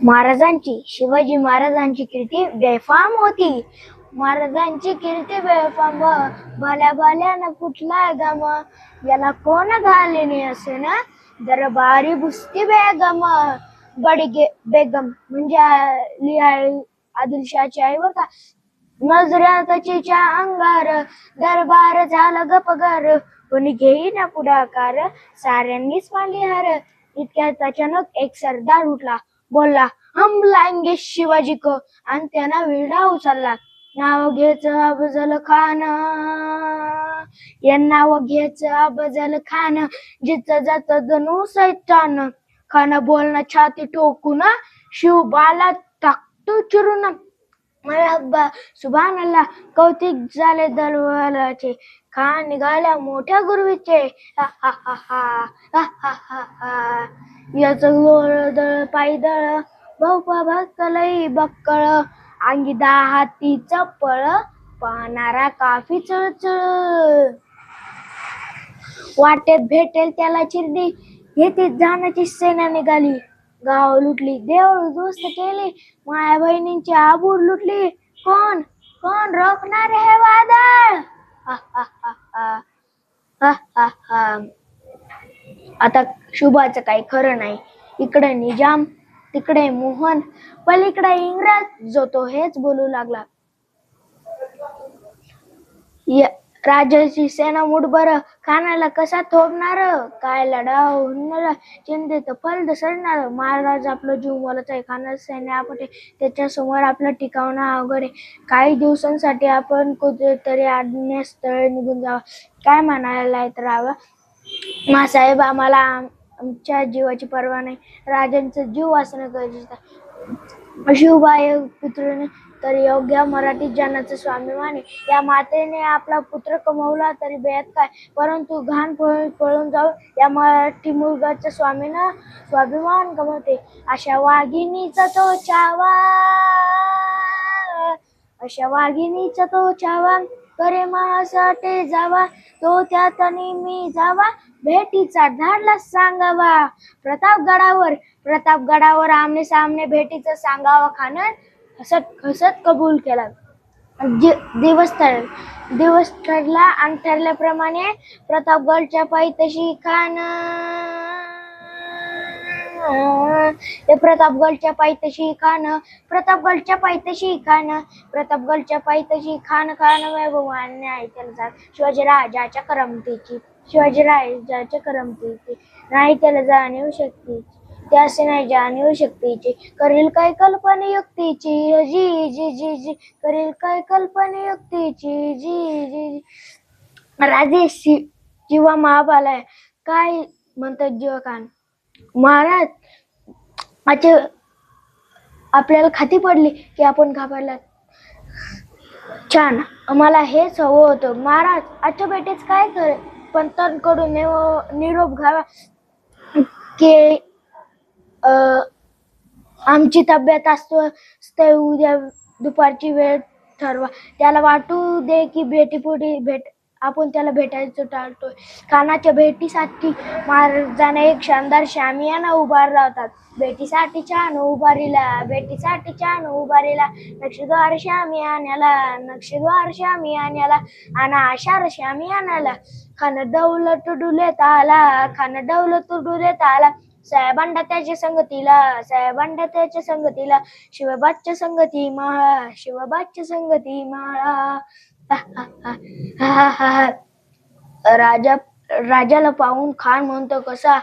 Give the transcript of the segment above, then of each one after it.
महाराजांची शिवाजी महाराजांची कीर्ती बेफाम होती. महाराजांची कीर्ती बेफाम भल्या भल्यानं कुठला गम याला कोण घालेने असे ना दरबारी बुस्ती बेगम बेगम म्हणजे आदिलशाहची आई बघा. नजरातचीच्या अंगार दरबार झाला गपगार कोणी घेईना पुढाकार साऱ्यांनीच मानली हार. इतक्यात अचानक एक सरदार उठला बोलला हम लाएंगे शिवाजी को आणि त्यांना विडा उचलला. नाव घ्यायचं अफजल खान या नाव घ्यायचं अफजल खान जिथं जात जणू सैतान खान बोलणं छाती ठोकून शिवबाला टाकतो चिरून. मरहबा सुभान अल्लाह कौतिक झाले दलवालाचे खान निघाल्या मोठ्या गुरुवीचे. याच गोळदळ पायदळ बहुपा भक्तलई बक्कळ अंगी हाती चपळ पाहणारा काफी चळचळ. वाटेत भेटेल त्याला चिरडी येथे जाण्याची सेना निघाली. गाव लुटली देऊळ उद्ध्वस्त केली माया बहिणींची आबूर लुटली. कोण कोण रोखणार हे वादळ. आता शुभाचं काही खरं नाही. इकडे निजाम तिकडे मोहन पलीकडे इंग्रज जो तो हेच बोलू लागला. राजाची सेना मुठभर खानाला कसा थोपणार काय लढा होणार चिंतेत फल सरणार. महाराज आपला जीव बोलत आहे खानाची सैन्य आपटे त्याच्या समोर आपलं टिकावणं अवघड आहे. काही दिवसांसाठी आपण कुठेतरी आज्ञास्थळी निघून जावं काय म्हणायला तर राहावं. मासाहेब आम्हाला आमच्या जीवाची पर्वा नाही. राजांचा जीव वाचणं गरजेचं आहे. शिवबाई पुत्र तर योग्य मराठी जनाचा स्वाभिमान आहे. या मातेने आपला पुत्र कमवला तरी बेत काय परंतु घाण पळून जाऊ या मराठी मुलगाच्या स्वाभिमान गमवते. अशा वाघिणीचा तो चावा करे मासाठी जावा तो त्यात मी जावा भेटीचा धाडला सांगावा. प्रतापगडावर आमने सामने भेटीचा सांगावा खानं हसत कबूल केला. दिवस ठरला आणि ठरल्याप्रमाणे प्रतापगडच्या पायथ्याशी खान महबूबाने ऐकायला जात. शिवाजीराजाच्या करमतीची नाही त्याला जाणीव शक्तीची त्यासे नाही जाणीव शक्तीची करील काय कल्पनायुक्तीची जी जी जी जी करील काय कल्पनायुक्तीची जी जी. राजे जीवा महाबालाय काय म्हणतात जीवखान. महाराज आपल्याला खाती पडली की आपण घाबरला. छान आम्हाला हेच हवं होतं. महाराज आजच्या भेटीच काय करे पंतांकडून निरोप घ्यावा की आमची तब्येत असते उद्या दुपारची वेळ ठरवा. त्याला वाटू दे की भेट आपण त्याला भेटायचं टाळतोय. खानाच्या भेटीसाठी महाराजांना एक शानदार शामियाना उभारला होता. भेटीसाठी छान उभारीला नक्षीद्वार शामियान्याला आणि आशार शामियानाला खान दौलत डुलेत आला. साहेबांडा त्याच्या संगतीला शिवबाच्या संगती माळा. राजाला पाहून खान म्हणतो कसा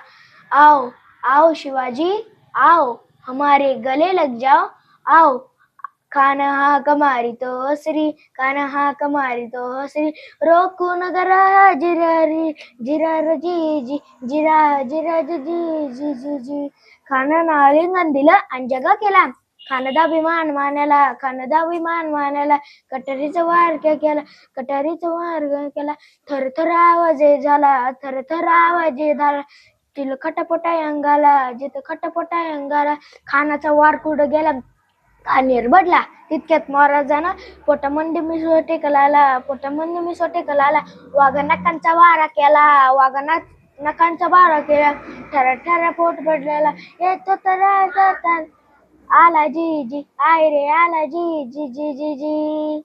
आओ आओ शिवाजी आओ हमारे गले लग जाओ आओ. खान हा कमारी तो हसरी रोकू नगर जिरा जी खानानं आलिंगन दिलं आणि जगा केला. खानदा विमान मानाला कटारीचा वार केला थरथर आवाज झाला तिला खटपटाय अंगाला खानाचा वार कुठं गेला का निर्बडला. तितक्यात महाराजांना पोटामंदी मिसोटेकला वाघ नखांचा बारा केला ठरा पोट पडलेला येतो तर आला जी जी, आय रे आला जी जी जी जी जी.